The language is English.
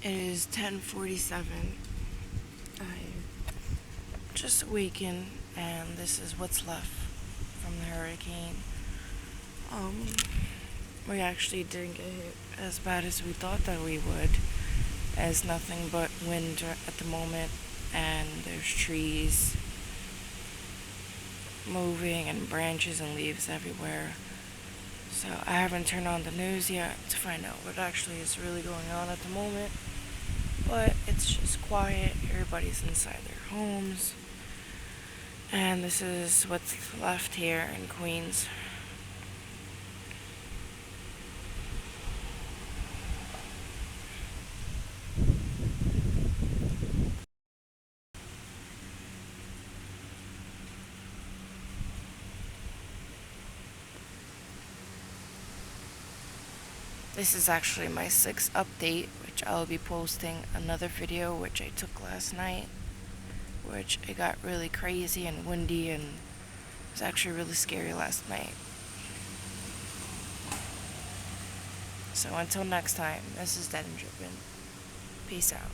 It is 10:47. I just awakened, and this is what's left from the hurricane. Um, we actually didn't get hit as bad as we thought that we would, as nothing but wind at the moment, and there's trees moving and branches and leaves everywhere. So I haven't turned on the news yet to find out what actually is really going on at the moment. But it's just quiet, everybody's inside their homes. And this is what's left here in Queens. This is actually my 6th update, which I'll be posting another video which I took last night, which it got really crazy and windy, and it was actually really scary last night. So until next time, this is Dead and Driven. Peace out.